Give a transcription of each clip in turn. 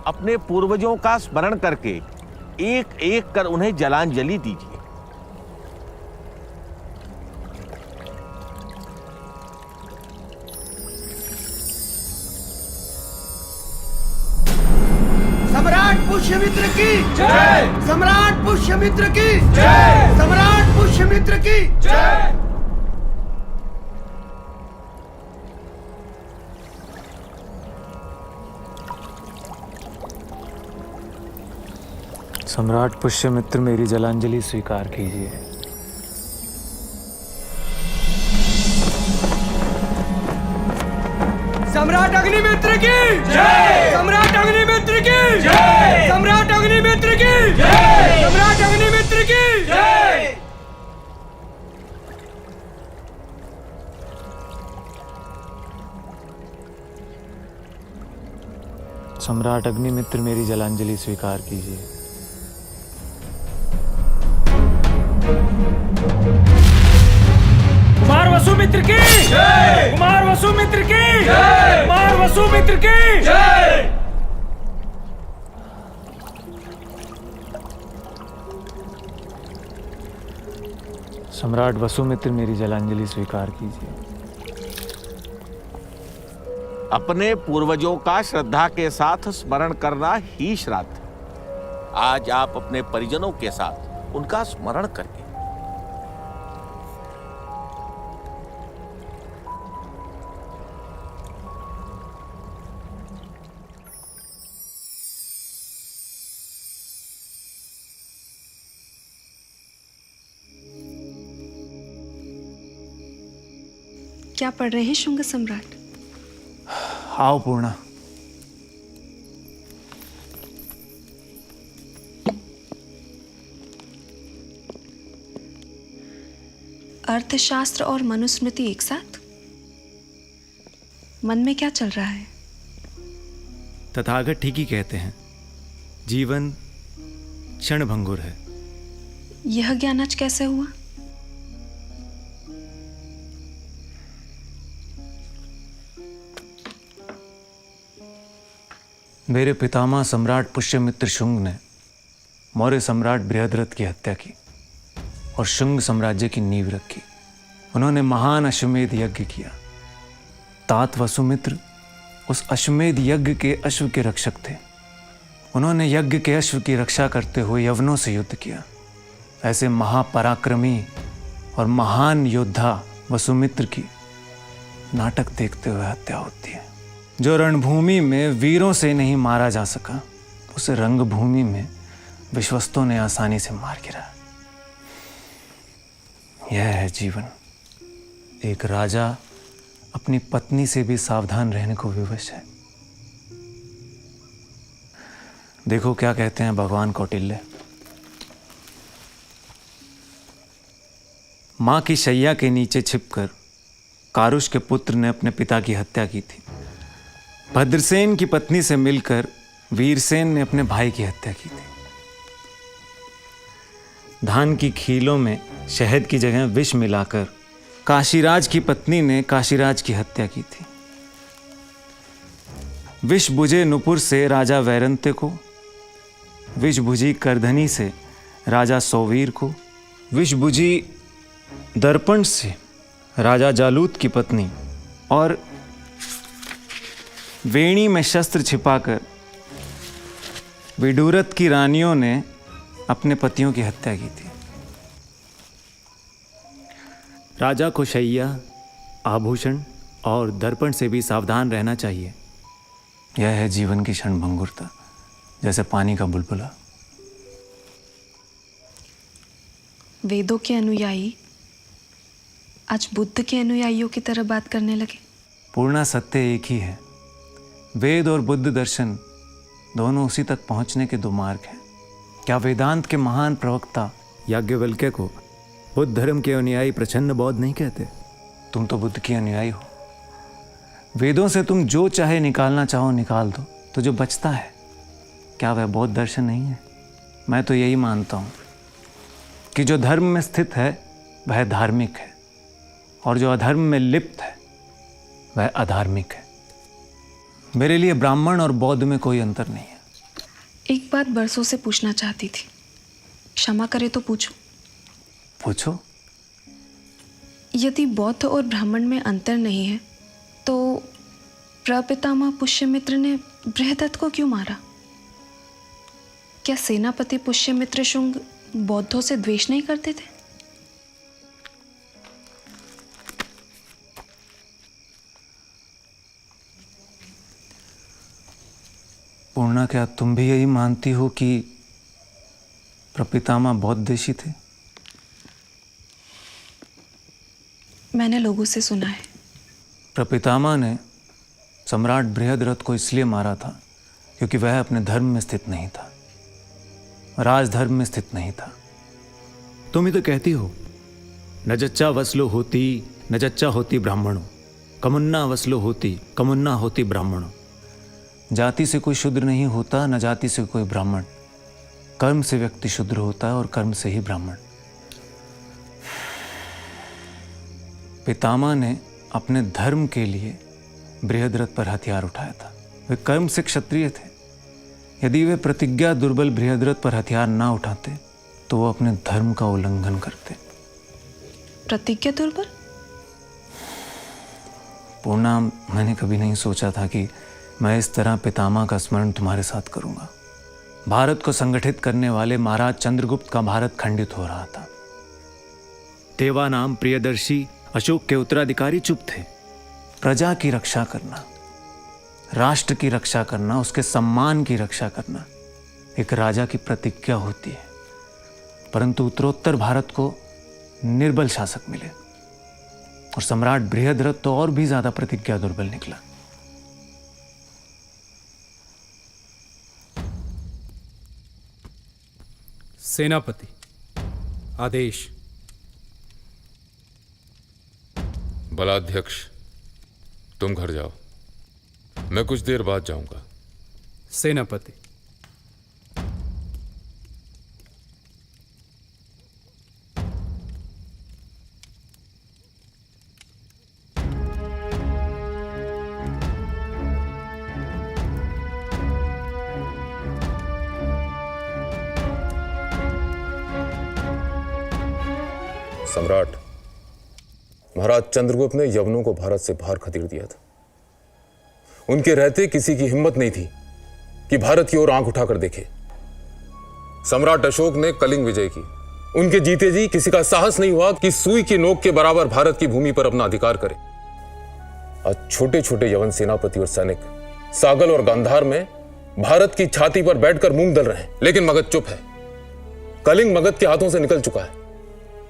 अपने पूर्वजों का स्मरण करके एक एक कर उन्हें जलांजलि दीजिए। सम्राट पुष्यमित्र की जय। सम्राट पुष्यमित्र की जय। सम्राट पुष्यमित्र की जय। सम्राट पुष्यमित्र मेरी जलांजलि स्वीकार कीजिए। सम्राट अग्निमित्र की जय। सम्राट अग्निमित्र की जय। सम्राट अग्निमित्र की जय। सम्राट अग्निमित्र की जय। सम्राट अग्निमित्र मेरी जलांजलि स्वीकार कीजिए। कुमार वसुमित्र की जय। कुमार वसुमित्र की जय। कुमार वसुमित्र की जय। सम्राट वसुमित्र मेरी जलांजलि स्वीकार कीजिए। अपने पूर्वजों का श्रद्धा के साथ स्मरण करना ही श्राद्ध। आज आप अपने परिजनों के साथ उनका स्मरण करिए। क्या पढ़ रहे हैं शुंग सम्राट? आओ पूर्णा। अर्थशास्त्र और मनुस्मृति एक साथ? मन में क्या चल रहा है? तथागत ठीक ही कहते हैं, जीवन क्षणभंगुर है। यह ज्ञान आज कैसे हुआ? मेरे पितामह सम्राट पुष्यमित्र शुंग ने मौर्य सम्राट बृहद्रथ की हत्या की और शुंग साम्राज्य की नींव रखी। उन्होंने महान अश्वमेध यज्ञ किया। तात वसुमित्र उस अश्वमेध यज्ञ के अश्व के रक्षक थे। उन्होंने यज्ञ के अश्व की रक्षा करते हुए यवनों से युद्ध किया। ऐसे महापराक्रमी और महान योद्धा वसुमित्र की नाटक देखते हुए हत्या होती है। जो रणभूमि में वीरों से नहीं मारा जा सका, उसे रंगभूमि में विश्वस्तों ने आसानी से मार गिरा। यह है जीवन। एक राजा अपनी पत्नी से भी सावधान रहने को विवश है। देखो क्या कहते हैं भगवान कौटिल्य। मां की शैया के नीचे छिपकर कारुष के पुत्र ने अपने पिता की हत्या की थी। भद्रसेन की पत्नी से मिलकर वीरसेन ने अपने भाई की हत्या की थी। धान की खीलों में शहद की जगह विष मिलाकर काशीराज की पत्नी ने काशीराज की हत्या की थी। विष बुझे नुपुर से राजा वैरंते को, विष बुझी करधनी से राजा सौवीर को, विष बुझी दर्पण से राजा जालूत की पत्नी, और वेणी में शस्त्र छिपाकर विडूरत की रानियों ने अपने पतियों की हत्या की थी। राजा को शैया, आभूषण और दर्पण से भी सावधान रहना चाहिए। यह है जीवन की क्षणभंगुरता, जैसे पानी का बुलबुला। वेदों के अनुयायी आज बुद्ध के अनुयायियों की तरह बात करने लगे। पूर्णा सत्य एक ही है। वेद और बुद्ध दर्शन दोनों उसी तक पहुंचने के दो मार्ग हैं। क्या वेदांत के महान प्रवक्ता याज्ञवल्क्य को बुद्ध धर्म के अनुयायी प्रच्छन्न बौद्ध नहीं कहते? तुम तो बुद्ध के अनुयायी हो। वेदों से तुम जो चाहे निकालना चाहो निकाल दो, तो जो बचता है क्या वह बौद्ध दर्शन नहीं है? मैं तो यही मानता हूँ कि जो धर्म में स्थित है वह धार्मिक है, और जो अधर्म में लिप्त है वह अधार्मिक है। मेरे लिए ब्राह्मण और बौद्ध में कोई अंतर नहीं है। एक बात बरसों से पूछना चाहती थी, क्षमा करे तो पूछूं? पूछो। यदि बौद्ध और ब्राह्मण में अंतर नहीं है तो प्रपितामह पुष्यमित्र ने बृहदत्त को क्यों मारा? क्या सेनापति पुष्यमित्र शुंग बौद्धों से द्वेष नहीं करते थे? पूर्णा, क्या तुम भी यही मानती हो कि प्रपितामह बौद्ध देशी थे? मैंने लोगों से सुना है। प्रपितामह ने सम्राट बृहद्रथ को इसलिए मारा था क्योंकि वह अपने धर्म में स्थित नहीं था, राजधर्म में स्थित नहीं था। तुम ही तो कहती हो, न जच्चा वसलो होती न जच्चा होती ब्राह्मणों, कमुन्ना वसलो होती कमुन्ना होती ब्राह्मणों। जाति से कोई शूद्र नहीं होता, न जाति से कोई ब्राह्मण। कर्म से व्यक्ति शूद्र होता है और कर्म से ही ब्राह्मण। पितामह ने अपने धर्म के लिए बृहद्रथ पर हथियार उठाया था। वे कर्म से क्षत्रिय थे। यदि वे प्रतिज्ञा दुर्बल बृहद्रथ पर हथियार ना उठाते तो वो अपने धर्म का उल्लंघन करते। प्रतिज्ञा दुर्बल? पूर्णा, मैंने कभी नहीं सोचा था कि मैं इस तरह पितामह का स्मरण तुम्हारे साथ करूंगा। भारत को संगठित करने वाले महाराज चंद्रगुप्त का भारत खंडित हो रहा था। देवा नाम प्रियदर्शी अशोक के उत्तराधिकारी चुप थे। प्रजा की रक्षा करना, राष्ट्र की रक्षा करना, उसके सम्मान की रक्षा करना एक राजा की प्रतिज्ञा होती है। परंतु उत्तरोत्तर भारत को निर्बल शासक मिले और सम्राट बृहद्रथ तो और भी ज्यादा प्रतिज्ञा दुर्बल निकला। सेनापति, आदेश। बलाध्यक्ष, तुम घर जाओ, मैं कुछ देर बाद जाऊंगा। सेनापति। सम्राट, महाराज चंद्रगुप्त ने यवनों को भारत से बाहर खदेड़ दिया था। उनके रहते किसी की हिम्मत नहीं थी कि भारत की ओर आंख उठाकर देखे। सम्राट अशोक ने कलिंग विजय की। उनके जीते जी किसी का साहस नहीं हुआ कि सुई की नोक के बराबर भारत की भूमि पर अपना अधिकार करे। आज छोटे छोटे यवन सेनापति और सैनिक सागल और गांधार में भारत की छाती पर बैठकर मूंग दल रहे हैं, लेकिन मगध चुप है। कलिंग मगध के हाथों से निकल चुका है।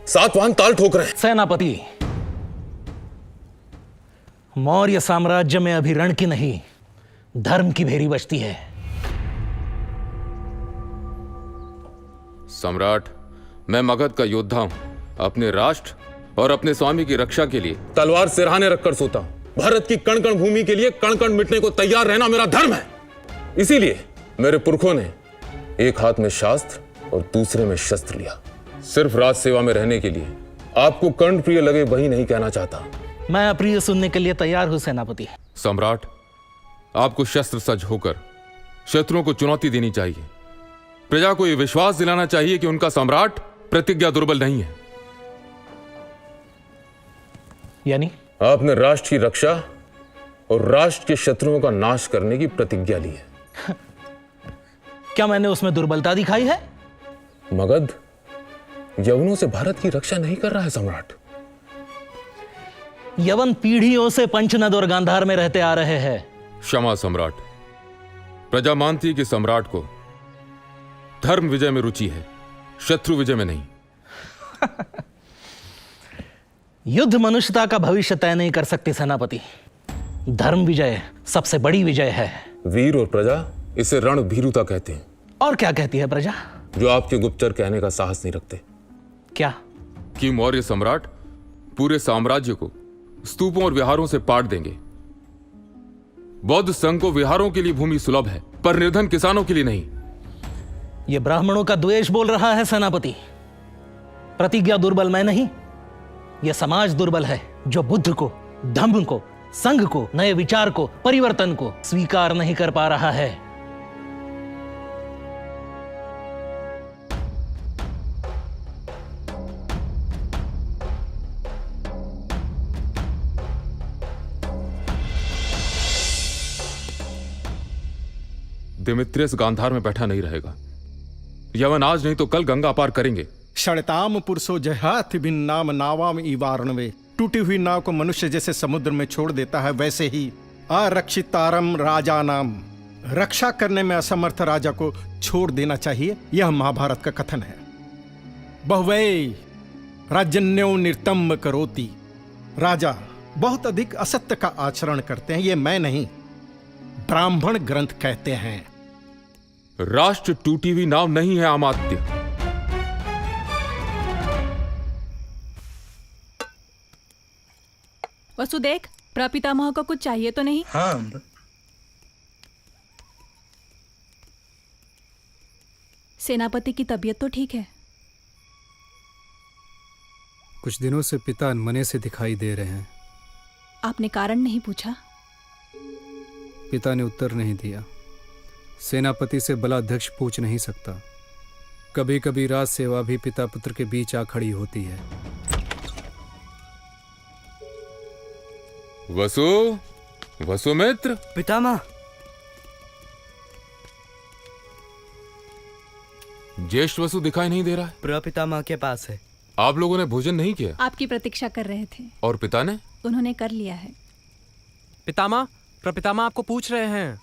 सातवाहन ताल ठोक रहे हैं। सेनापति, मौर्य साम्राज्य में अभी रण की नहीं, धर्म की भेरी बजती है। सम्राट, मैं मगध का योद्धा हूं। अपने राष्ट्र और अपने स्वामी की रक्षा के लिए तलवार सिरहाने रखकर सोता हूं। भारत की कण कण भूमि के लिए कण कण मिटने को तैयार रहना मेरा धर्म है। इसीलिए मेरे पुरखों ने एक हाथ में शास्त्र और दूसरे में शस्त्र लिया, सिर्फ राज सेवा में रहने के लिए। आपको कर्ण प्रिय लगे वही नहीं कहना चाहता। मैं अप्रिय सुनने के लिए तैयार हूं सेनापति। सम्राट, आपको शस्त्र सज्ज होकर शत्रुओं को चुनौती देनी चाहिए। प्रजा को यह विश्वास दिलाना चाहिए कि उनका सम्राट प्रतिज्ञा दुर्बल नहीं है। यानी आपने राष्ट्र की रक्षा और राष्ट्र के शत्रुओं का नाश करने की प्रतिज्ञा ली है। क्या मैंने उसमें दुर्बलता दिखाई है? मगध यवनों से भारत की रक्षा नहीं कर रहा है सम्राट। यवन पीढ़ियों से पंचनद और गांधार में रहते आ रहे हैं। क्षमा सम्राट, प्रजा मानती है कि सम्राट को धर्म विजय में रुचि है, शत्रु विजय में नहीं। युद्ध मनुष्यता का भविष्य तय नहीं कर सकती सेनापति। धर्म विजय सबसे बड़ी विजय है। वीर और प्रजा इसे रणभीरुता कहते हैं। और क्या कहती है प्रजा? जो आपके गुप्तचर कहने का साहस नहीं रखते। क्या? कि मौर्य सम्राट पूरे साम्राज्य को स्तूपों और विहारों से पाट देंगे। बौद्ध संघ को विहारों के लिए भूमि सुलभ है, पर निर्धन किसानों के लिए नहीं। यह ब्राह्मणों का द्वेष बोल रहा है सेनापति। प्रतिज्ञा दुर्बल मैं नहीं, यह समाज दुर्बल है जो बुद्ध को, धम्म को, संघ को, नए विचार को, परिवर्तन को स्वीकार नहीं कर पा रहा है। दिमित्रियस गांधार में बैठा नहीं रहेगा। यवन आज नहीं तो कल गंगा पार करेंगे। षणताम पुरुषो जहाथ बिन नाम नावाम इवारणवे। टूटी हुई नाव को मनुष्य जैसे समुद्र में छोड़ देता है, वैसे ही अरक्षितारम राजा नाम, रक्षा करने में असमर्थ राजा को छोड़ देना चाहिए। यह महाभारत का कथन है। बहुवै राजन्यो निर्तम करोति। राजा बहुत अधिक असत्य का आचरण करते हैं, ये मैं नहीं, ब्राह्मण ग्रंथ कहते हैं। राष्ट्र टूटी हुई नाव नहीं है अमात्य। वसुदेव, प्रपितामह को कुछ चाहिए तो नहीं? हाँ। सेनापति की तबीयत तो ठीक है? कुछ दिनों से पिता अनमने से दिखाई दे रहे हैं। आपने कारण नहीं पूछा? पिता ने उत्तर नहीं दिया। सेनापति से बलाध्यक्ष पूछ नहीं सकता। कभी कभी राज सेवा भी पिता पुत्र के बीच आ खड़ी होती है। वसुमित्र। पितामह। ज्येष्ठ वसु दिखाई नहीं दे रहा है। प्रपितामह के पास है। आप लोगों ने भोजन नहीं किया? आपकी प्रतीक्षा कर रहे थे। और पिता ने? उन्होंने कर लिया है। पितामह, प्रपितामह आपको पूछ रहे हैं।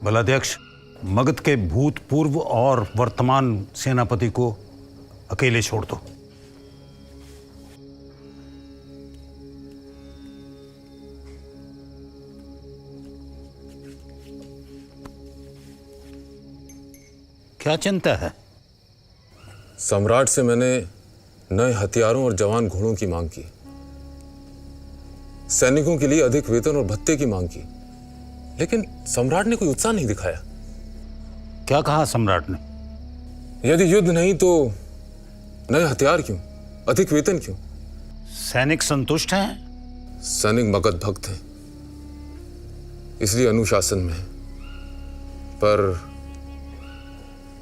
बलाध्यक्ष, मगध के भूतपूर्व और वर्तमान सेनापति को अकेले छोड़ दो। क्या चिंता है? सम्राट से मैंने नए हथियारों और जवान घोड़ों की मांग की, सैनिकों के लिए अधिक वेतन और भत्ते की मांग की, लेकिन सम्राट ने कोई उत्साह नहीं दिखाया। क्या कहा सम्राट ने? यदि युद्ध नहीं तो नए हथियार क्यों, अधिक वेतन क्यों? सैनिक संतुष्ट हैं? सैनिक मगध भक्त हैं, इसलिए अनुशासन में है, पर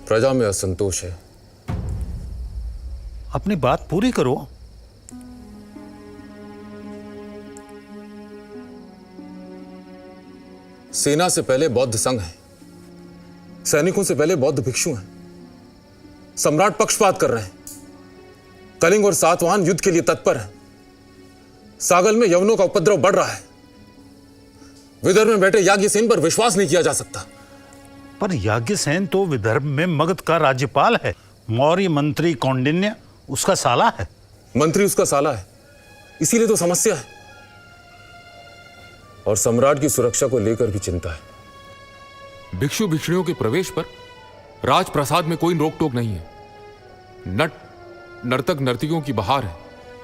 प्रजा में असंतोष है। अपनी बात पूरी करो। सेना से पहले बौद्ध संघ है, सैनिकों से पहले बौद्ध भिक्षु हैं। सम्राट पक्षपात कर रहे हैं। कलिंग और सातवाहन युद्ध के लिए तत्पर हैं। सागल में यवनों का उपद्रव बढ़ रहा है। विदर्भ में बैठे याज्ञसेन पर विश्वास नहीं किया जा सकता। पर याज्ञसेन तो विदर्भ में मगध का राज्यपाल है। मौर्य मंत्री कौंडिन्य उसका साला है। मंत्री उसका साला है, इसीलिए तो समस्या है। और सम्राट की सुरक्षा को लेकर भी चिंता है। भिक्षु भिक्षुणियों के प्रवेश पर राजप्रसाद में कोई रोक टोक नहीं है। नर्तक नर्तकियों की बहार है।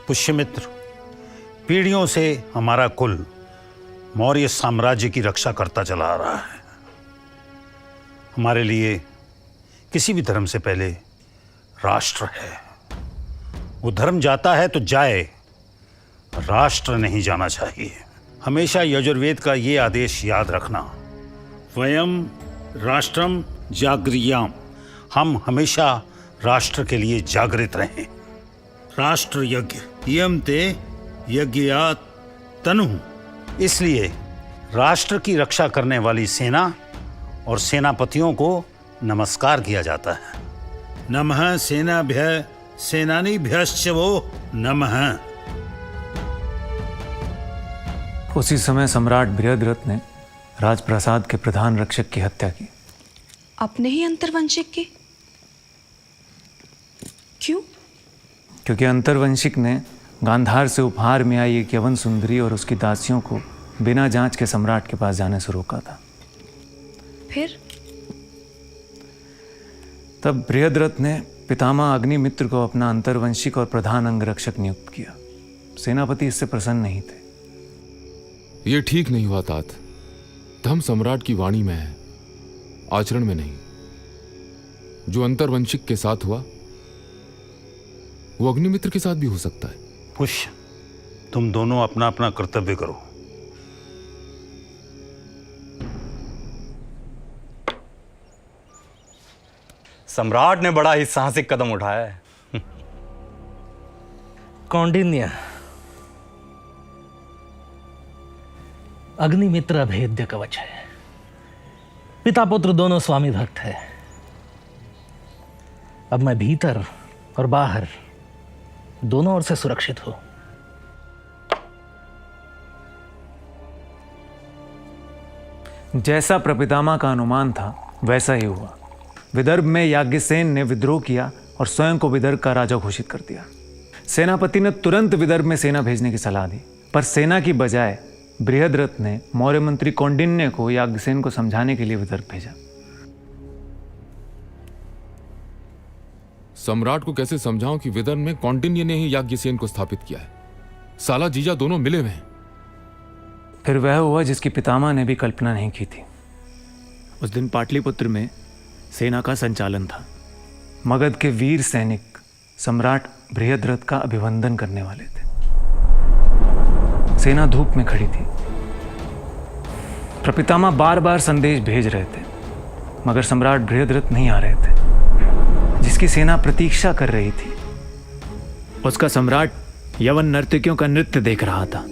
पुष्यमित्र, पीढ़ियों से हमारा कुल मौर्य साम्राज्य की रक्षा करता चला आ रहा है। हमारे लिए किसी भी धर्म से पहले राष्ट्र है। वो धर्म जाता है तो जाए, राष्ट्र नहीं जाना चाहिए। हमेशा यजुर्वेद का ये आदेश याद रखना, वयम राष्ट्रम जागृयाम। हम हमेशा राष्ट्र के लिए जागृत रहें। राष्ट्र यज्ञ इयम ते यज्ञात तनु। इसलिए राष्ट्र की रक्षा करने वाली सेना और सेनापतियों को नमस्कार किया जाता है। नमः सेनाभ्य सेनानीभ्यश्च वो नमः। उसी समय सम्राट बृहद्रथ ने राजप्रासाद के प्रधान रक्षक की हत्या की। अपने ही अंतर्वंशिक की? क्यों? क्योंकि अंतर्वंशिक ने गांधार से उपहार में आई एक यवन सुंदरी और उसकी दासियों को बिना जांच के सम्राट के पास जाने से रोका था। फिर? तब बृहद्रथ ने पितामह अग्निमित्र को अपना अंतर्वंशिक और प्रधान अंगरक्षक नियुक्त किया। सेनापति इससे प्रसन्न नहीं थे। यह ठीक नहीं हुआ तात। धर्म सम्राट की वाणी में है, आचरण में नहीं। जो अंतर्वंशिक के साथ हुआ वो अग्निमित्र के साथ भी हो सकता है। पुष्य, तुम दोनों अपना अपना कर्तव्य करो। सम्राट ने बड़ा ही साहसिक कदम उठाया है। कौंडिन्य, अग्निमित्र अभेद्य कवच है। पिता पुत्र दोनों स्वामी भक्त है। अब मैं भीतर और बाहर दोनों ओर से सुरक्षित हूं। जैसा प्रपितामह का अनुमान था वैसा ही हुआ। विदर्भ में याज्ञसेन ने विद्रोह किया और स्वयं को विदर्भ का राजा घोषित कर दिया। सेनापति ने तुरंत विदर्भ में सेना भेजने की सलाह दी, पर सेना की बजाय बृहद्रथ ने मौर्य मंत्री कौंडिन्य को याज्ञसेन को समझाने के लिए विदर्भ भेजा। सम्राट को कैसे समझाऊं कि विदर्भ में कौंडिन्य ने ही याज्ञसेन को स्थापित किया है। साला जीजा दोनों मिले हुए हैं। फिर वह हुआ जिसकी पितामह ने भी कल्पना नहीं की थी। उस दिन पाटलिपुत्र में सेना का संचालन था। मगध के वीर सैनिक सम्राट बृहद्रथ का अभिवंदन करने वाले थे। सेना धूप में खड़ी थी। प्रपितामह बार बार संदेश भेज रहे थे, मगर सम्राट बृहद्रथ नहीं आ रहे थे। जिसकी सेना प्रतीक्षा कर रही थी, उसका सम्राट यवन नर्तकियों का नृत्य देख रहा था।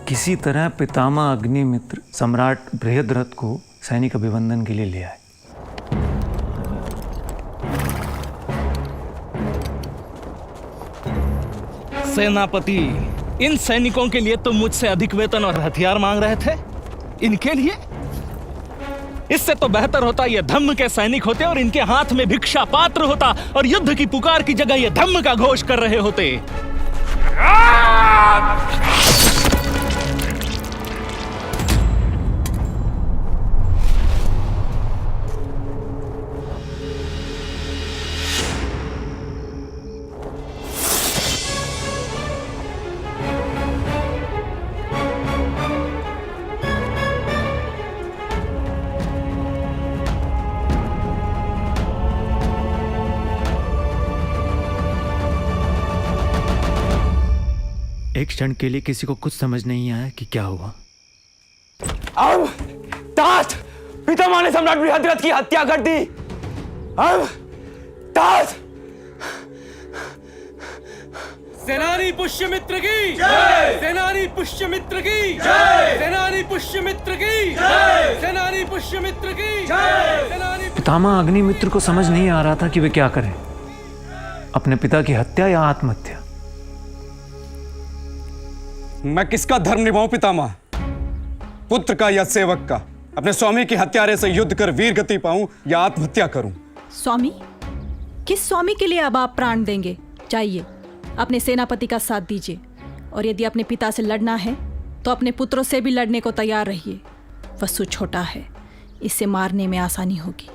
किसी तरह पितामह अग्निमित्र सम्राट बृहद्रथ को सैनिक अभिवंदन के लिए ले आए। सेनापति, इन सैनिकों के लिए तुम मुझसे अधिक वेतन और हथियार मांग रहे थे? इनके लिए? इससे तो बेहतर होता ये धम्म के सैनिक होते और इनके हाथ में भिक्षा पात्र होता और युद्ध की पुकार की जगह ये धम्म का घोष कर रहे होते। एक क्षण के लिए किसी को कुछ समझ नहीं आया कि क्या हुआ। अब तात, पितामह ने सम्राट बृहद्रथ की हत्या कर दी। अब तात, सेनानी पुष्यमित्र की जय, सेनानी पुष्यमित्र की जय, सेनानी पुष्यमित्र की जय, सेनानी पुष्यमित्र की जय, सेनानी। पितामह अग्निमित्र को समझ नहीं आ रहा था कि वे क्या करें, अपने पिता की हत्या या आत्महत्या। मैं किसका धर्म निभाऊं पितामह? पुत्र का या सेवक का? अपने स्वामी की हत्यारे से युद्ध कर वीर गति पाऊं या आत्महत्या करूं? स्वामी? किस स्वामी के लिए अब आप प्राण देंगे? चाहिए अपने सेनापति का साथ दीजिए, और यदि अपने पिता से लड़ना है तो अपने पुत्रों से भी लड़ने को तैयार रहिए। वसु छोटा है, इसे मारने में आसानी होगी।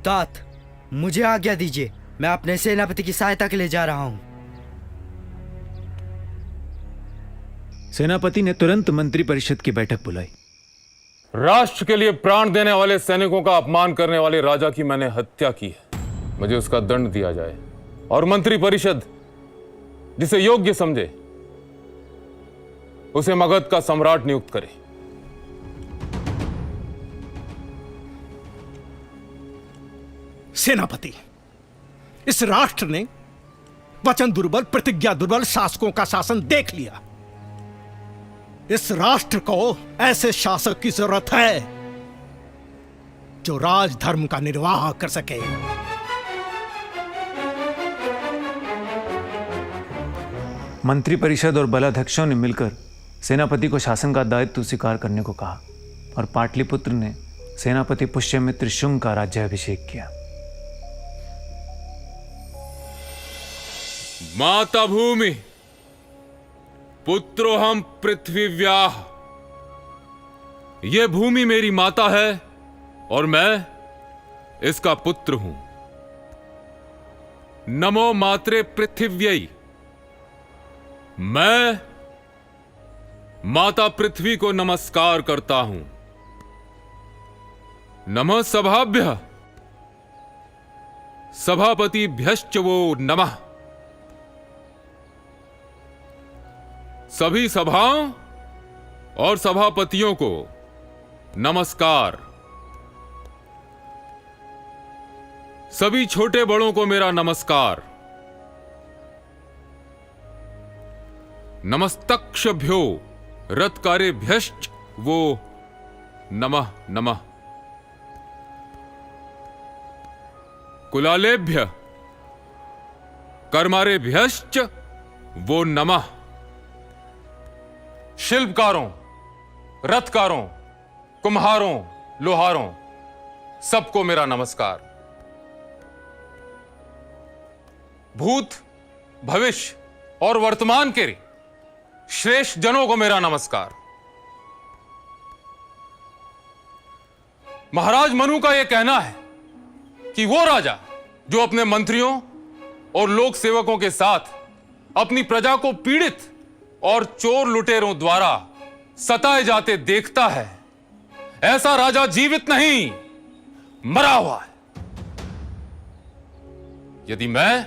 तात, मुझे आज्ञा दीजिए, मैं अपने सेनापति की सहायता के लिए जा रहा हूं। सेनापति ने तुरंत मंत्री परिषद की बैठक बुलाई। राष्ट्र के लिए प्राण देने वाले सैनिकों का अपमान करने वाले राजा की मैंने हत्या की है, मुझे उसका दंड दिया जाए, और मंत्री परिषद जिसे योग्य समझे उसे मगध का सम्राट नियुक्त करे। सेनापति, इस राष्ट्र ने वचन दुर्बल, प्रतिज्ञा दुर्बल शासकों का शासन देख लिया। इस राष्ट्र को ऐसे शासक की जरूरत है जो राजधर्म का निर्वाह कर सके। मंत्री परिषद और बलाध्यक्षों ने मिलकर सेनापति को शासन का दायित्व स्वीकार करने को कहा, और पाटलिपुत्र ने सेनापति पुष्यमित्र शुंग का राज्याभिषेक किया। माता भूमि पुत्रोहम पृथ्वीव्याह, यह भूमि मेरी माता है और मैं इसका पुत्र हूं। नमो मात्रे पृथिव्यै, मैं माता पृथ्वी को नमस्कार करता हूं। नमः सभाभ्यः, सभापतिभ्यश्च वो नमः। सभी सभाओं और सभापतियों को नमस्कार। सभी छोटे बड़ों को मेरा नमस्कार। नमस्तक्षभ्यो रत्कारेभ्यश्च वो नमः नमः। कुलालेभ्य कर्मारेभ्यश्च वो नमः। शिल्पकारों, रथकारों, कुम्हारों, लोहारों, सबको मेरा नमस्कार। भूत, भविष्य और वर्तमान के श्रेष्ठ जनों को मेरा नमस्कार। महाराज मनु का यह कहना है कि वो राजा जो अपने मंत्रियों और लोक सेवकों के साथ अपनी प्रजा को पीड़ित और चोर लुटेरों द्वारा सताए जाते देखता है, ऐसा राजा जीवित नहीं, मरा हुआ है। यदि मैं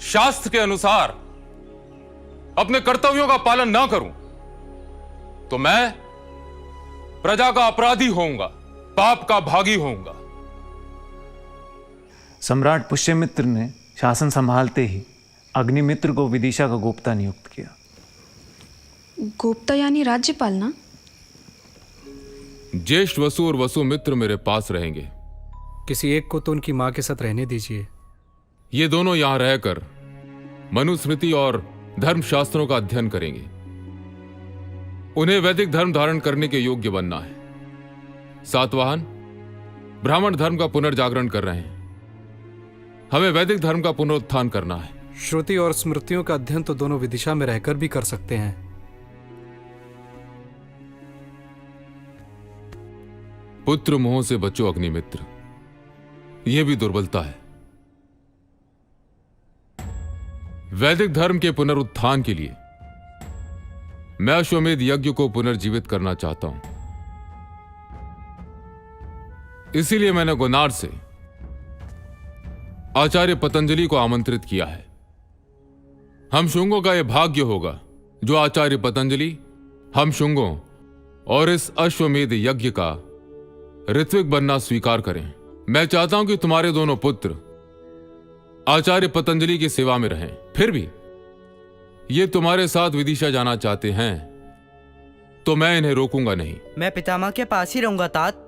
शास्त्र के अनुसार अपने कर्तव्यों का पालन ना करूं तो मैं प्रजा का अपराधी होऊंगा, पाप का भागी होऊंगा। सम्राट पुष्यमित्र ने शासन संभालते ही अग्निमित्र को विदिशा का गोप्ता नियुक्त किया। गोप्ता यानी राज्यपाल ना? ज्येष्ठ वसु और वसुमित्र मेरे पास रहेंगे। किसी एक को तो उनकी मां के साथ रहने दीजिए। ये दोनों यहां रहकर मनुस्मृति और धर्मशास्त्रों का अध्ययन करेंगे। उन्हें वैदिक धर्म धारण करने के योग्य बनना है। सातवाहन ब्राह्मण धर्म का पुनर्जागरण कर रहे हैं, हमें वैदिक धर्म का पुनरुत्थान करना है। श्रुति और स्मृतियों का अध्ययन तो दोनों विदिशा में रहकर भी कर सकते हैं। पुत्र मोह से बचो अग्निमित्र, यह भी दुर्बलता है। वैदिक धर्म के पुनरुत्थान के लिए मैं अश्वमेध यज्ञ को पुनर्जीवित करना चाहता हूं। इसीलिए मैंने गोनार से आचार्य पतंजलि को आमंत्रित किया है। हम शुंगों का यह भाग्य होगा जो आचार्य पतंजलि हम शुंगों और इस अश्वमेध यज्ञ का ऋत्विक बनना स्वीकार करें। मैं चाहता हूं कि तुम्हारे दोनों पुत्र आचार्य पतंजलि की सेवा में रहें। फिर भी ये तुम्हारे साथ विदिशा जाना चाहते हैं तो मैं इन्हें रोकूंगा नहीं। मैं पितामह के पास ही रहूंगा तात।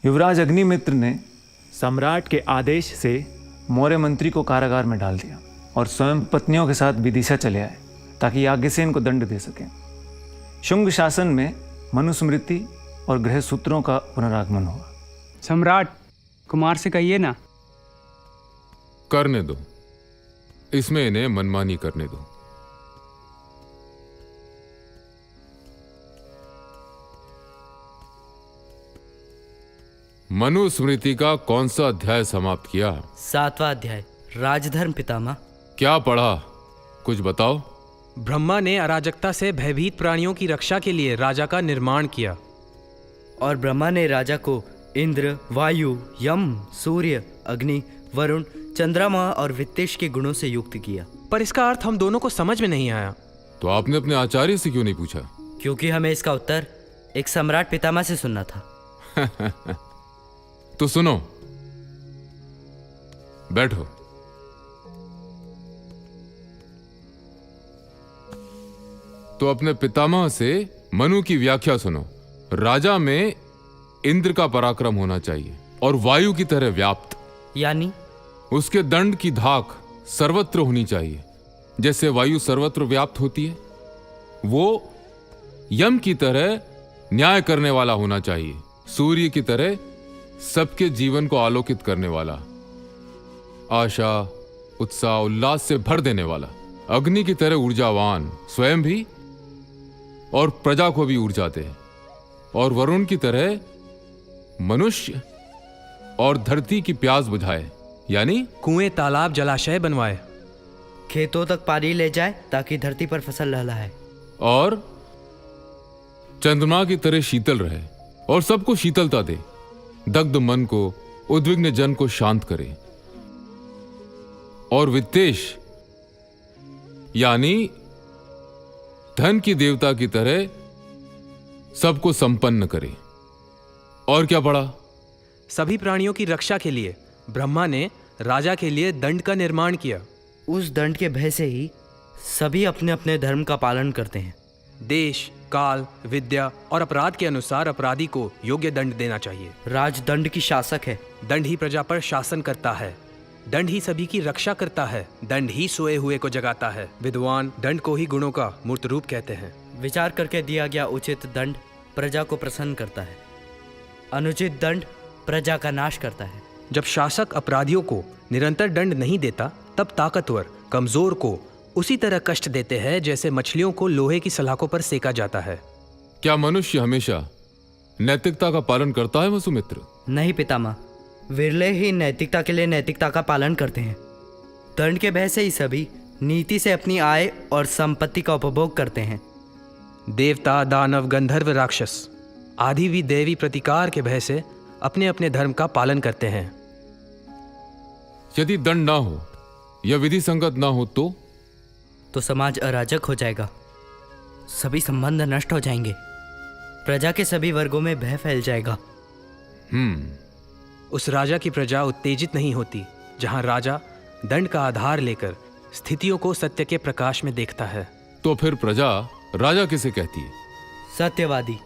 युवराज अग्निमित्र ने सम्राट के आदेश से मौर्य मंत्री को कारागार में डाल दिया और स्वयं पत्नियों के साथ विदिशा चले आए ताकि याज्ञसेन को दंड दे सकें। शुंग शासन में मनुस्मृति और गृह सूत्रों का पुनरागमन हुआ। सम्राट, कुमार से कहिए ना। करने दो, इसमें इन्हें मनमानी करने दो। मनुस्मृति का कौन सा अध्याय समाप्त किया? 7वां अध्याय, राजधर्म पितामह। क्या पढ़ा, कुछ बताओ। ब्रह्मा ने अराजकता से भयभीत प्राणियों की रक्षा के लिए राजा का निर्माण किया। और ब्रह्मा ने राजा को इंद्र, वायु, यम, सूर्य, अग्नि, वरुण, चंद्रमा और वित्तेश के गुणों से युक्त किया। पर इसका अर्थ हम दोनों को समझ में नहीं आया। तो आपने अपने आचार्य से क्यों नहीं पूछा? क्योंकि हमें इसका उत्तर एक सम्राट पितामह से सुनना था। तो सुनो, बैठो। तो अपने पितामह से मनु की व्याख्या सुनो। राजा में इंद्र का पराक्रम होना चाहिए और वायु की तरह व्याप्त, यानी उसके दंड की धाक सर्वत्र होनी चाहिए जैसे वायु सर्वत्र व्याप्त होती है। वो यम की तरह न्याय करने वाला होना चाहिए, सूर्य की तरह सबके जीवन को आलोकित करने वाला, आशा, उत्साह, उल्लास से भर देने वाला, अग्नि की तरह ऊर्जावान, स्वयं भी और प्रजा को भी ऊर्जा दे, और वरुण की तरह मनुष्य और धरती की प्यास बुझाए, यानी कुएं, तालाब, जलाशय बनवाए, खेतों तक पानी ले जाए ताकि धरती पर फसल लहलहाए, और चंद्रमा की तरह शीतल रहे और सबको शीतलता दे, दग्ध मन को, उद्विग्न जन को शांत करे, और वित्तेश यानी धन की देवता की तरह सबको संपन्न करे। और क्या पढ़ा? सभी प्राणियों की रक्षा के लिए ब्रह्मा ने राजा के लिए दंड का निर्माण किया। उस दंड के भय से ही सभी अपने अपने धर्म का पालन करते हैं। देश, काल, विद्या और अपराध के अनुसार अपराधी को योग्य दंड देना चाहिए। राज दंड की शासक है। दंड ही प्रजा पर शासन करता है, दंड ही सभी की रक्षा करता है, दंड ही सोए हुए को जगाता है। विद्वान दंड को ही गुणों का मूर्त रूप कहते हैं। विचार करके दिया गया उचित दंड प्रजा को प्रसन्न करता है, अनुचित दंड प्रजा का नाश करता है। जब शासक अपराधियों को निरंतर दंड नहीं देता तब ताकतवर कमजोर को उसी तरह कष्ट देते हैं जैसे मछलियों को लोहे की सलाखों पर सेका जाता है। क्या मनुष्य हमेशा नैतिकता का पालन करता है वसुमित्र? नहीं पितामह, विरले ही नैतिकता के लिए नैतिकता का पालन करते हैं। दंड के भय से ही सभी नीति से अपनी आय और संपत्ति का उपभोग करते हैं। देवता, दानव, गंधर्व, राक्षस आदि भी दैवी प्रतिकार के भय से अपने अपने धर्म का पालन करते हैं। यदि दंड ना हो या विधि संगत ना हो तो समाज अराजक हो जाएगा, सभी संबंध नष्ट हो जाएंगे, प्रजा के सभी वर्गों में भय फैल जाएगा। उस राजा की प्रजा उत्तेजित नहीं होती जहां राजा दंड का आधार लेकर स्थितियों को सत्य के प्रकाश में देखता है। तो फिर प्रजा राजा किसे कहती है? सत्यवादी,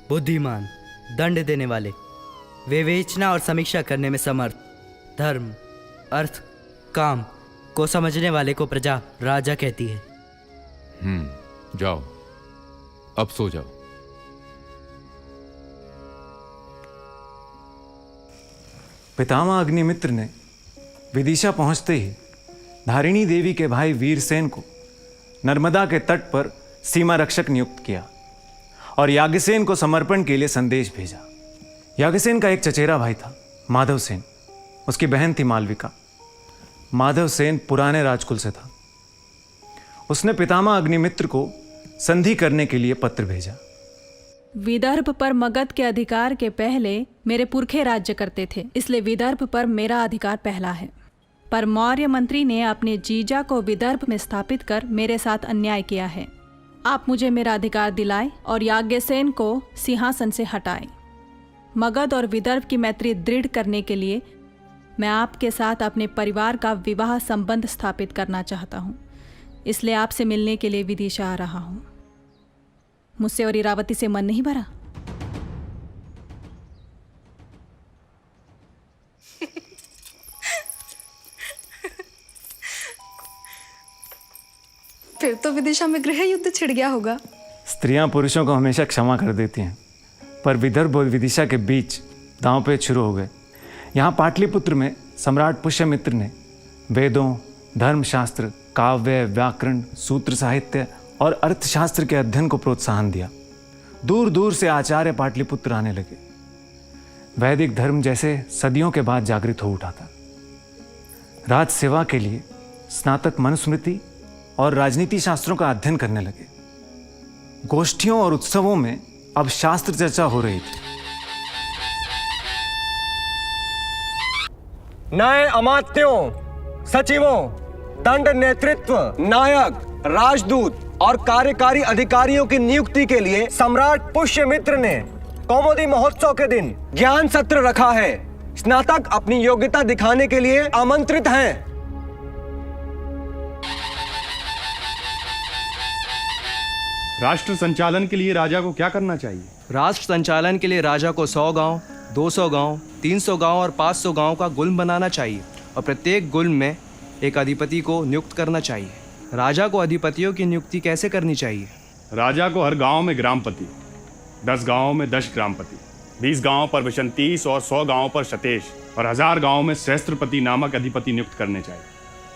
बुद्धिमान, दंड देने वाले, विवेचना और समीक्षा करने में समर्थ, धर्म, अर्थ, काम को समझने वाले को प्रजा राजा कहती है। जाओ, अब सो जाओ। पितामह अग्निमित्र ने विदिशा पहुंचते ही धारिणी देवी के भाई वीरसेन को नर्मदा के तट पर सीमा रक्षक नियुक्त किया और याज्ञसेन को समर्पण के लिए संदेश भेजा। याज्ञसेन का एक चचेरा भाई था, माधवसेन। उसकी बहन थी मालविका। माधवसेन पुराने राजकुल से था। उसने पितामह अग्निमित्र को संधि करने के लिए पत्र भेजा। विदर्भ पर मगध के अधिकार के पहले मेरे पुरखे राज्य करते थे, इसलिए विदर्भ पर मेरा अधिकार पहला है। पर मौर्य मंत्री ने अपने जीजा को विदर्भ में स्थापित कर मेरे साथ अन्याय किया है। आप मुझे मेरा अधिकार दिलाए और याज्ञसेन को सिंहासन से हटाए। मगध और विदर्भ की मैत्री दृढ़ करने के लिए मैं आपके साथ अपने परिवार का विवाह संबंध स्थापित करना चाहता हूँ। इसलिए आपसे मिलने के लिए विदिशा आ रहा हूँ। मुझसे और इरावती से मन नहीं भरा? फिर तो विदिशा में गृह युद्ध छिड़ गया होगा। स्त्रियां पुरुषों को हमेशा क्षमा कर देती हैं, पर विदर्भ और विदिशा के बीच दांवपेच शुरू हो गए। यहाँ पाटलिपुत्र में सम्राट पुष्यमित्र ने वेदों, धर्मशास्त्र, काव्य, व्याकरण, सूत्र साहित्य और अर्थशास्त्र के अध्ययन को प्रोत्साहन दिया। दूर दूर से आचार्य पाटलिपुत्र आने लगे। वैदिक धर्म जैसे सदियों के बाद जागृत हो उठा था। राज सेवा के लिए स्नातक मनुस्मृति और राजनीति शास्त्रों का अध्ययन करने लगे। गोष्ठियों और उत्सवों में अब शास्त्र चर्चा हो रही थी। नए अमात्यों, सचिवों, दंड नेतृत्व, नायक, राजदूत और कार्यकारी अधिकारियों की नियुक्ति के लिए सम्राट पुष्यमित्र ने कौमुदी महोत्सव के दिन ज्ञान सत्र रखा है। स्नातक अपनी योग्यता दिखाने के लिए आमंत्रित हैं। राष्ट्र संचालन के लिए राजा को क्या करना चाहिए? राष्ट्र संचालन के लिए राजा को 100 गांव, 200 गांव, 300 गांव और 500 गांव का गुल्म बनाना चाहिए और प्रत्येक गुल्म में एक अधिपति को नियुक्त करना चाहिए। राजा को अधिपतियों की नियुक्ति कैसे करनी चाहिए? राजा को हर गांव में ग्रामपति, 10 गांवों में 10 ग्रामपति, 20 गांवों पर विशंतीस और 100 गांवों पर शतेश और 1000 गांवों में सहस्त्रपति नामक अधिपति नियुक्त करने चाहिए।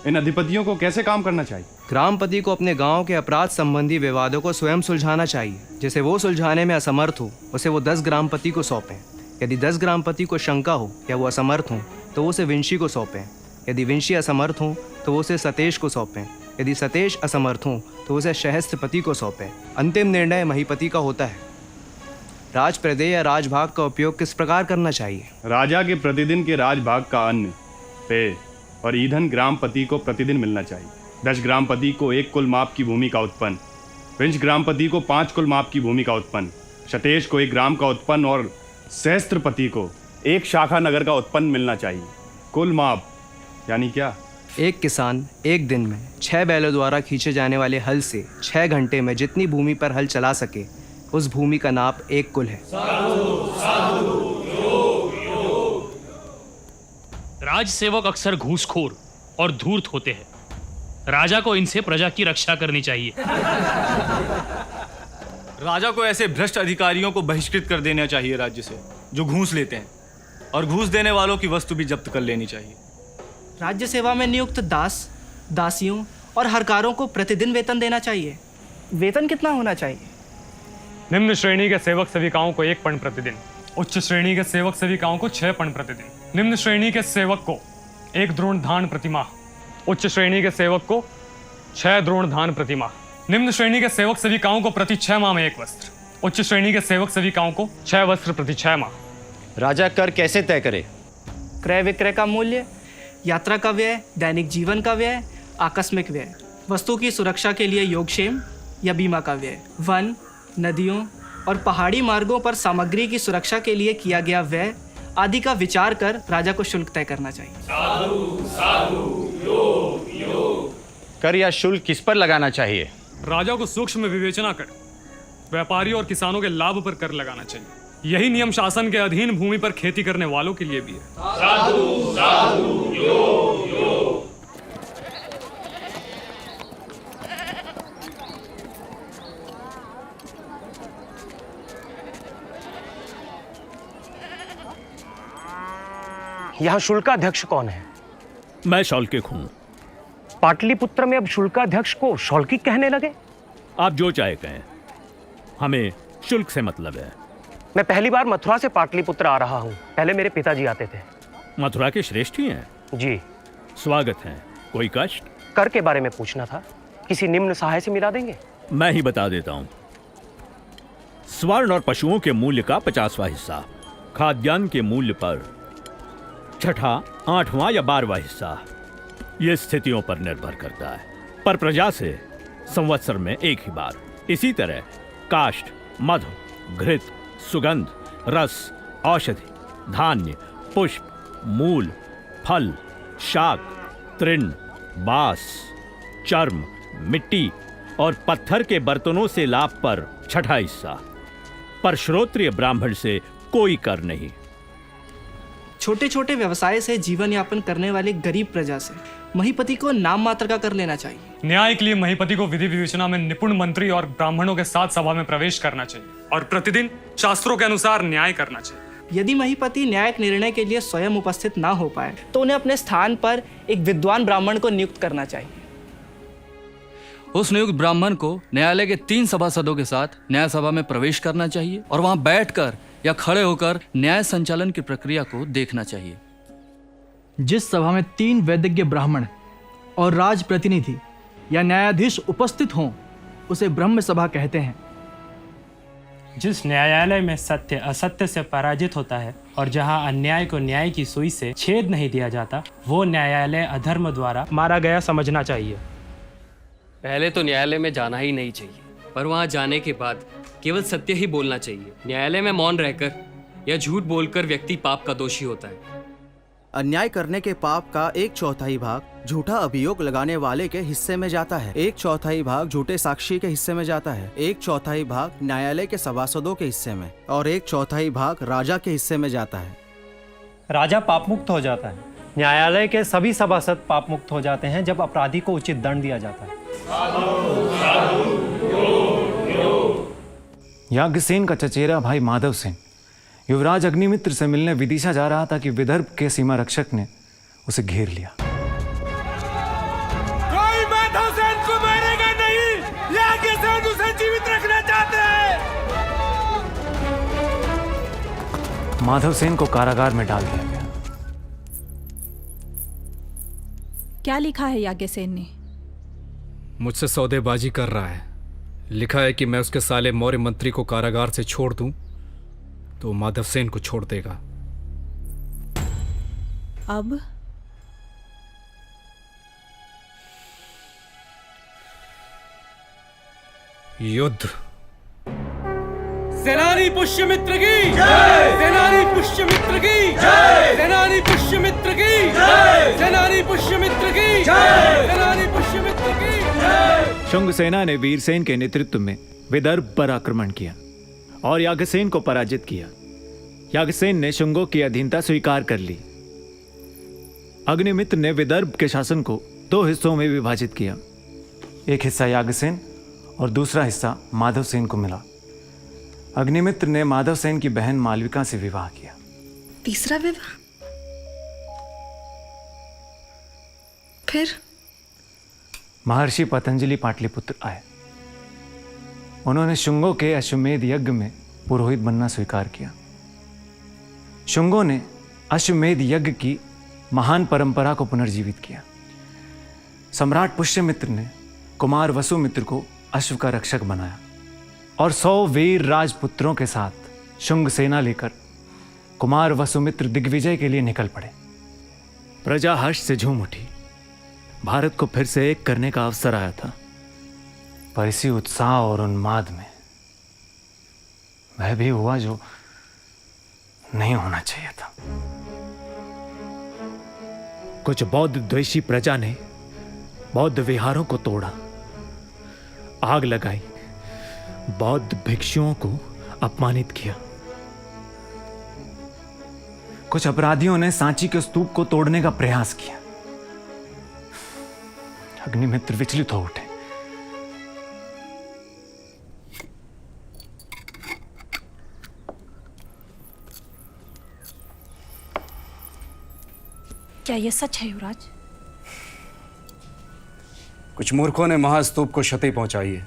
इन अधिपतियों को कैसे काम करना चाहिए? ग्रामपति को अपने गांव के अपराध संबंधी विवादों को स्वयं सुलझाना चाहिए। जैसे वो सुलझाने में असमर्थ हो उसे वो 10 ग्रामपति को सौंपें। यदि 10 ग्रामपति को शंका हो या वो असमर्थ हो तो वो उसे विंशी को सौंपें। यदि विंशी असमर्थ हो तो वो उसे सतेश को सौंपें। यदि सतेश असमर्थ हो तो उसे सहस्त्रपति को सौंपें। अंतिम निर्णय महीपति का होता है। राजप्रदेय या राजभाग का उपयोग किस प्रकार करना चाहिए? राजा के प्रतिदिन के राजभाग का अन्न, पेय और ईंधन ग्रामपति को प्रतिदिन मिलना चाहिए। 10 ग्रामपति को 1 कुल माप की भूमि का उत्पन्न, विंश ग्रामपति को 5 कुल माप की भूमि का उत्पन्न, शतेश को 1 ग्राम का उत्पन्न और सहस्त्रपति को 1 शाखा नगर का उत्पन्न मिलना चाहिए। कुल माप यानी क्या? एक किसान एक दिन में 6 बैलों द्वारा खींचे जाने वाले हल से 6 घंटे में जितनी भूमि पर हल चला सके उस भूमि का नाप 1 कुल है। राज सेवक अक्सर घूसखोर और धूर्त होते हैं। राजा को इनसे प्रजा की रक्षा करनी चाहिए। राजा को ऐसे भ्रष्ट अधिकारियों को बहिष्कृत कर देना चाहिए राज्य से, जो घूस लेते हैं, और घूस देने वालों की वस्तु भी जब्त कर लेनी चाहिए। राज्य सेवा में नियुक्त दास, दासियों और हरकारों को प्रतिदिन वेतन देना चाहिए। वेतन कितना होना चाहिए? निम्न श्रेणी के सेवक सेविकाओं को 1 पण प्रतिदिन, उच्च श्रेणी के सेवक सेविकाओं को 6 पण प्रतिदिन, निम्न श्रेणी के सेवक को 1 द्रोण धान प्रतिमाह, उच्च श्रेणी के सेवक को 6 द्रोण धान प्रतिमाह, निम्न श्रेणी के सेवक सेविकाओं को प्रति 6 माह में 1 वस्त्र, उच्च श्रेणी के सेवक सेविकाओं को 6 वस्त्र प्रति 6 माह। राजा कर कैसे तय करे? क्रय विक्रय का मूल्य, यात्रा का व्यय, दैनिक जीवन का व्यय, आकस्मिक व्यय, वस्तु की सुरक्षा के लिए योगक्षेम या बीमा का व्यय, वन, नदियों और पहाड़ी मार्गों पर सामग्री की सुरक्षा के लिए किया गया व्यय आदि का विचार कर राजा को शुल्क तय करना चाहिए। साधु साधु योग योग। कर या शुल्क किस पर लगाना चाहिए? राजा को सूक्ष्म विवेचना कर व्यापारी और किसानों के लाभ पर कर लगाना चाहिए। यही नियम शासन के अधीन भूमि पर खेती करने वालों के लिए भी है। साधु साधु योग योग। यहाँ शुल्काध्यक्ष कौन है? मैं शौल्किक हूँ। पाटलिपुत्र में अब शुल्काध्यक्ष को शौल्किक कहने लगे? आप जो चाहे कहें, हमें शुल्क से मतलब है। मैं पहली बार मथुरा से पाटलिपुत्र आ रहा हूँ। पहले मेरे पिताजी आते थे। मथुरा के श्रेष्ठ ही हैं? जी। स्वागत है। कोई कष्ट? कर के बारे में पूछना था। किसी निम्न सहाय से मिला देंगे? मैं ही बता देता हूँ। स्वर्ण और पशुओं के मूल्य का 50वां हिस्सा, खाद्यान्न के मूल्य पर 6ठा, 8वां या 12वां हिस्सा, ये स्थितियों पर निर्भर करता है, पर प्रजा से संवत्सर में 1 ही बार। इसी तरह काष्ठ, मधु, घृत, सुगंध, रस औषधि, धान्य, पुष्प, मूल, फल, शाक, तृण, बांस, चर्म, मिट्टी और पत्थर के बर्तनों से लाभ पर छठा हिस्सा। पर श्रोत्रिय ब्राह्मण से कोई कर नहीं। छोटे छोटे व्यवसाय से जीवन यापन करने वाली गरीब प्रजा से महीपति को नाम मात्र का कर लेना चाहिए। न्याय के लिए महीपति को विधि विवेचना में निपुण मंत्री और ब्राह्मणों के साथ सभा में प्रवेश करना चाहिए और प्रतिदिन शास्त्रों के अनुसार न्याय करना चाहिए। यदि महीपति न्यायिक निर्णय के लिए स्वयं उपस्थित ना हो पाए तो उन्हें अपने स्थान पर एक विद्वान ब्राह्मण को नियुक्त करना चाहिए। उस नियुक्त ब्राह्मण को न्यायालय के 3 सभासदों के साथ न्याय सभा में प्रवेश करना चाहिए और वहां बैठकर या खड़े होकर न्याय संचालन की प्रक्रिया को देखना चाहिए। जिस सभा में 3 वैदिज्ञ ब्राह्मण और राज प्रतिनिधि या न्यायाधीश उपस्थित हों उसे ब्रह्म सभा कहते हैं। जिस न्यायालय में सत्य असत्य से पराजित होता है और जहां अन्याय को न्याय की सुई से छेद नहीं दिया जाता, वो न्यायालय अधर्म द्वारा मारा गया समझना चाहिए। पहले तो न्यायालय में जाना ही नहीं चाहिए, पर वहां जाने के बाद केवल सत्य ही बोलना चाहिए। न्यायालय में मौन रहकर या झूठ बोलकर व्यक्ति पाप का दोषी होता है। अन्याय करने के पाप का 1/4 भाग झूठा अभियोग लगाने वाले के हिस्से में जाता है, 1/4 भाग झूठे साक्षी के हिस्से में जाता है, 1/4 भाग न्यायालय के सभासदों के हिस्से में और 1/4 भाग राजा के हिस्से में जाता है। राजा पाप मुक्त हो जाता है। न्यायालय के सभी सभासद पाप मुक्त हो जाते हैं जब अपराधी को उचित दंड दिया जाता है। याज्ञसेन का चचेरा भाई माधव सेन युवराज अग्निमित्र से मिलने विदिशा जा रहा था कि विदर्भ के सीमा रक्षक ने उसे घेर लिया। कोई माधव सेन को मारेगा नहीं, याज्ञसेन उसे जीवित रखना चाहते हैं। माधव सेन को कारागार में डाल दिया गया। क्या लिखा है याज्ञसेन ने? मुझसे सौदेबाजी कर रहा है। लिखा है कि मैं उसके साले मौर्य मंत्री को कारागार से छोड़ दूं तो माधव सेन को छोड़ देगा। अब युद्ध। सेनानी पुष्यमित्र की जय, सेनानी पुष्यमित्र की जय, सेनानी पुष्यमित्र की जय, सेनानी पुष्यमित्र की जय, सेनानी पुष्यमित्र की जय। शुंग सेना ने वीरसेन के नेतृत्व में विदर्भ पर आक्रमण किया और याज्ञसेन को पराजित किया। याज्ञसेन ने शुंगों की अधीनता स्वीकार कर ली। अग्निमित्र ने विदर्भ के शासन को 2 हिस्सों में विभाजित किया। एक हिस्सा याज्ञसेन और दूसरा हिस्सा माधव सेन को मिला। अग्निमित्र ने माधव सेन की बहन मालविका से विवाह किया। तीसरा विवाह? फिर महर्षि पतंजलि पाटलिपुत्र आए। उन्होंने शुंगों के अश्वमेध यज्ञ में पुरोहित बनना स्वीकार किया। शुंगों ने अश्वमेध यज्ञ की महान परंपरा को पुनर्जीवित किया। सम्राट पुष्यमित्र ने कुमार वसुमित्र को अश्व का रक्षक बनाया और 100 वीर राजपुत्रों के साथ शुंग सेना लेकर कुमार वसुमित्र दिग्विजय के लिए निकल पड़े। प्रजा हर्ष से झूम उठी। भारत को फिर से एक करने का अवसर आया था। पर इसी उत्साह और उन्माद में वह भी हुआ जो नहीं होना चाहिए था। कुछ बौद्ध द्वेषी प्रजा ने बौद्ध विहारों को तोड़ा, आग लगाई, बौद्ध भिक्षुओं को अपमानित किया। कुछ अपराधियों ने सांची के स्तूप को तोड़ने का प्रयास किया। अग्निमित्र विचलित हो उठे। क्या यह सच है युवराज? कुछ मूर्खों ने महास्तूप को क्षति पहुंचाई है,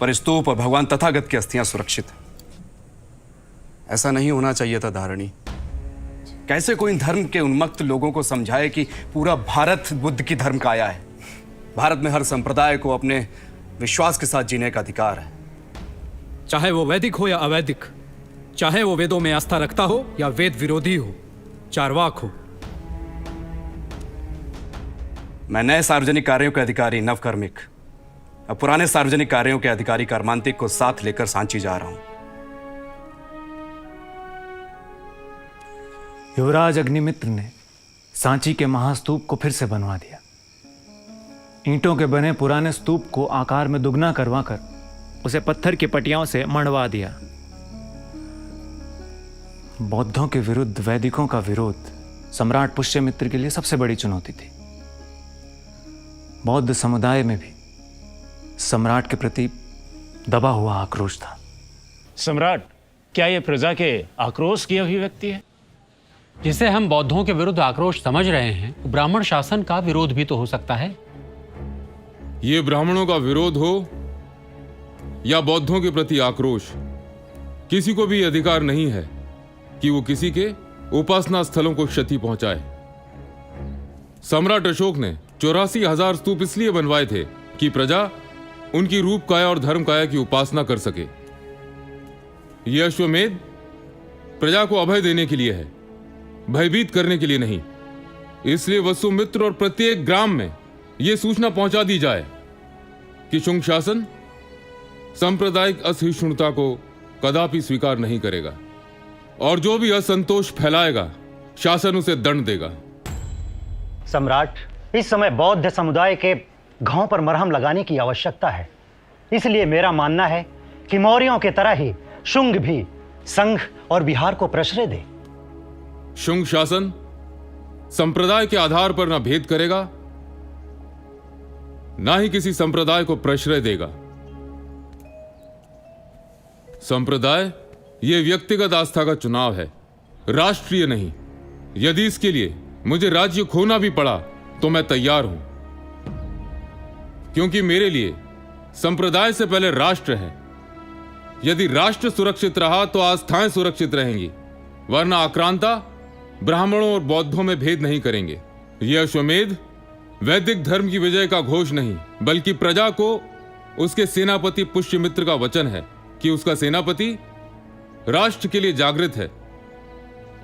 पर स्तूप और भगवान तथागत की अस्थियां सुरक्षित हैं। ऐसा नहीं होना चाहिए था धारणी। कैसे कोई धर्म के उन्मत्त लोगों को समझाए कि पूरा भारत बुद्ध की धर्म का आया है। भारत में हर संप्रदाय को अपने विश्वास के साथ जीने का अधिकार है, चाहे वो वैदिक हो या अवैदिक, चाहे वो वेदों में आस्था रखता हो या वेद विरोधी हो, चारवाक हो। मैं नए सार्वजनिक कार्यों के अधिकारी नवकर्मिक और पुराने सार्वजनिक कार्यों के अधिकारी कर्मांतिक को साथ लेकर सांची जा रहा हूं। युवराज अग्निमित्र ने सांची के महास्तूप को फिर से बनवा दिया। ईंटों के बने पुराने स्तूप को आकार में दुगना करवाकर उसे पत्थर की पटियाओं से मढ़वा दिया। बौद्धों के विरुद्ध वैदिकों का विरोध सम्राट पुष्यमित्र के लिए सबसे बड़ी चुनौती थी। बौद्ध समुदाय में भी सम्राट के प्रति दबा हुआ आक्रोश था। सम्राट, क्या यह प्रजा के आक्रोश की अभिव्यक्ति है? जिसे हम बौद्धों के विरुद्ध आक्रोश समझ रहे हैं, ब्राह्मण शासन का विरोध भी तो हो सकता है। ये ब्राह्मणों का विरोध हो या बौद्धों के प्रति आक्रोश, किसी को भी अधिकार नहीं है कि वो किसी के उपासना स्थलों को क्षति पहुंचाए। सम्राट अशोक ने 84,000 स्तूप इसलिए बनवाए थे कि प्रजा उनकी रूप काया और धर्म काया की उपासना कर सके। यह अश्वमेध प्रजा को अभय देने के लिए है, भयभीत करने के लिए नहीं। इसलिए वसुमित्र और प्रत्येक ग्राम में यह सूचना पहुंचा दी जाए कि शुंग शासन सांप्रदायिक असहिष्णुता को कदापि स्वीकार नहीं करेगा और जो भी असंतोष फैलाएगा शासन उसे दंड देगा। सम्राट, इस समय बौद्ध समुदाय के घावों पर मरहम लगाने की आवश्यकता है। इसलिए मेरा मानना है कि मौर्यों की तरह ही शुंग भी संघ और बिहार को प्रश्रय दे। शुंग शासन संप्रदाय के आधार पर न भेद करेगा, ना ही किसी संप्रदाय को प्रश्रय देगा। संप्रदाय यह व्यक्तिगत आस्था का चुनाव है, राष्ट्रीय नहीं। यदि इसके लिए मुझे राज्य खोना भी पड़ा तो मैं तैयार हूं, क्योंकि मेरे लिए संप्रदाय से पहले राष्ट्र है। यदि राष्ट्र सुरक्षित रहा तो आस्थाएं सुरक्षित रहेंगी, वरना आक्रांता ब्राह्मणों और बौद्धों में भेद नहीं करेंगे। यह अश्वमेध वैदिक धर्म की विजय का घोष नहीं, बल्कि प्रजा को उसके सेनापति पुष्यमित्र का वचन है कि उसका सेनापति राष्ट्र के लिए जागृत है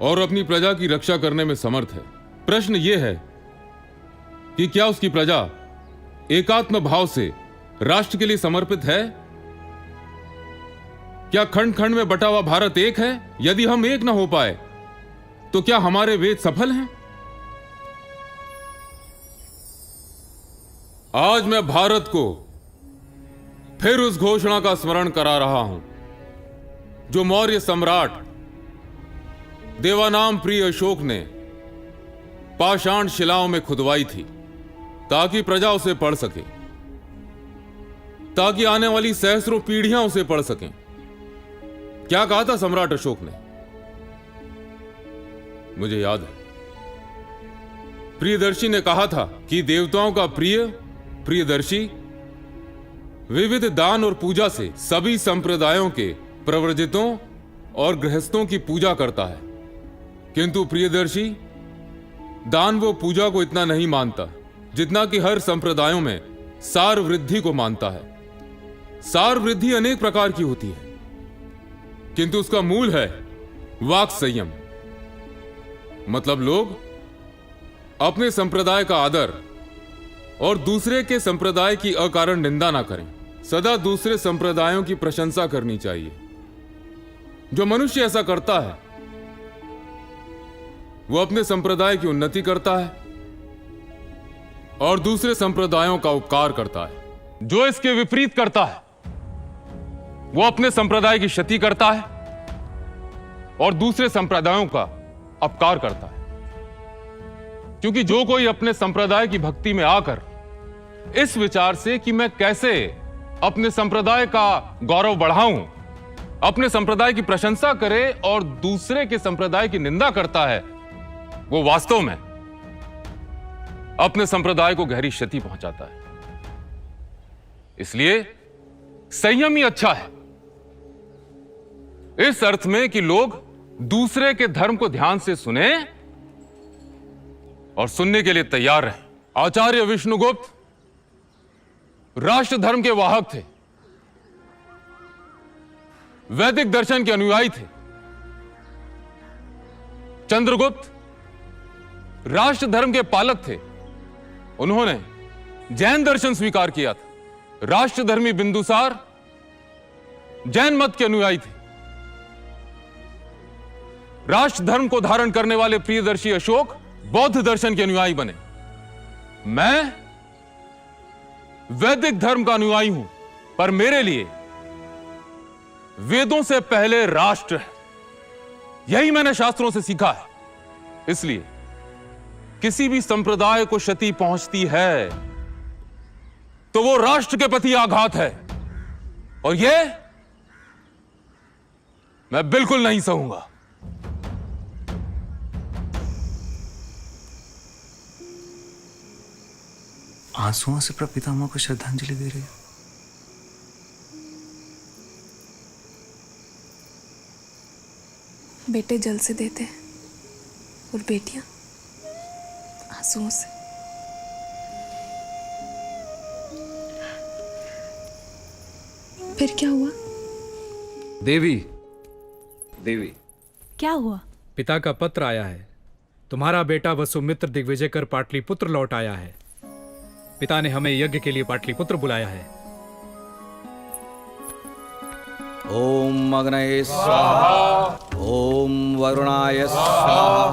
और अपनी प्रजा की रक्षा करने में समर्थ है। प्रश्न यह है कि क्या उसकी प्रजा एकात्म भाव से राष्ट्र के लिए समर्पित है? क्या खंड खंड में बटा हुआ भारत एक है? यदि हम एक न हो पाए तो क्या हमारे वेद सफल हैं? आज मैं भारत को फिर उस घोषणा का स्मरण करा रहा हूं जो मौर्य सम्राट देवानाम प्रिय अशोक ने पाषाण शिलाओं में खुदवाई थी, ताकि प्रजा उसे पढ़ सके, ताकि आने वाली सहस्रों पीढ़ियां उसे पढ़ सकें। क्या कहा था सम्राट अशोक ने? मुझे याद है, प्रियदर्शी ने कहा था कि देवताओं का प्रियदर्शी विविध दान और पूजा से सभी संप्रदायों के प्रव्रजितों और गृहस्थों की पूजा करता है, किंतु प्रियदर्शी दान व पूजा को इतना नहीं मानता जितना कि हर संप्रदायों में सार वृद्धि को मानता है। सार वृद्धि अनेक प्रकार की होती है, किंतु उसका मूल है वाक संयम। मतलब लोग अपने संप्रदाय का आदर और दूसरे के संप्रदाय की अकारण निंदा ना करें। सदा दूसरे संप्रदायों की प्रशंसा करनी चाहिए। जो मनुष्य ऐसा करता है वो अपने संप्रदाय की उन्नति करता है और दूसरे संप्रदायों का उपकार करता है। जो इसके विपरीत करता है वो अपने संप्रदाय की क्षति करता है और दूसरे संप्रदायों का अपकार करता है। क्योंकि जो कोई अपने संप्रदाय की भक्ति में आकर इस विचार से कि मैं कैसे अपने संप्रदाय का गौरव बढ़ाऊं, अपने संप्रदाय की प्रशंसा करे और दूसरे के संप्रदाय की निंदा करता है, वो वास्तव में अपने संप्रदाय को गहरी क्षति पहुंचाता है। इसलिए संयम ही अच्छा है, इस अर्थ में कि लोग दूसरे के धर्म को ध्यान से सुने और सुनने के लिए तैयार रहे। आचार्य विष्णुगुप्त राष्ट्र धर्म के वाहक थे, वैदिक दर्शन के अनुयायी थे। चंद्रगुप्त राष्ट्र धर्म के पालक थे, उन्होंने जैन दर्शन स्वीकार किया था। राष्ट्रधर्मी बिंदुसार जैन मत के अनुयायी थे। राष्ट्र धर्म को धारण करने वाले प्रियदर्शी अशोक बौद्ध दर्शन के अनुयायी बने। मैं वैदिक धर्म का अनुयायी हूं, पर मेरे लिए वेदों से पहले राष्ट्र है। यही मैंने शास्त्रों से सीखा है। इसलिए किसी भी संप्रदाय को क्षति पहुंचती है तो वो राष्ट्र के प्रति आघात है, और यह मैं बिल्कुल नहीं सहूंगा। आंसुओं से प्रपितामह को श्रद्धांजलि दे रही है। बेटे जल से देते हैं और बेटियां आंसुओं से। फिर क्या हुआ? देवी, क्या हुआ? पिता का पत्र आया है। तुम्हारा बेटा वसुमित्र दिग्विजय कर पाटलिपुत्र लौट आया है। पिता ने हमें यज्ञ के लिए पाटलिपुत्र बुलाया है। ओम अग्नये स्वाहा, ओम वरुणाय स्वाहा,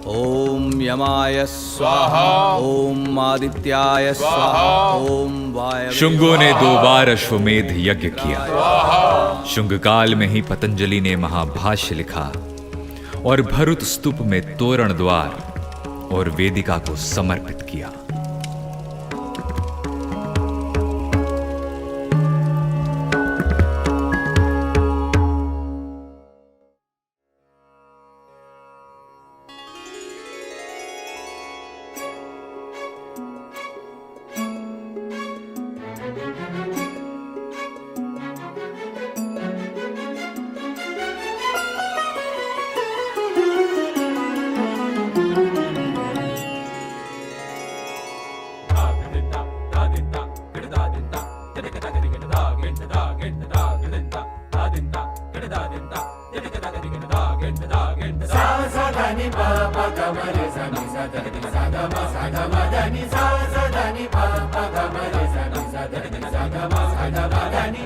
ओम यमाय स्वाहा, ओम आदित्याय स्वाहा, ओम वायवे। शुंगों ने 2 बार अश्वमेध यज्ञ किया। शुंग काल में ही पतंजलि ने महाभाष्य लिखा और भरुत स्तूप में तोरण द्वार और वेदिका को समर्पित किया। सा सा धा नि पा पा गा मा रे सा नि सा धा नि सा गा मा सा धा मा धा नि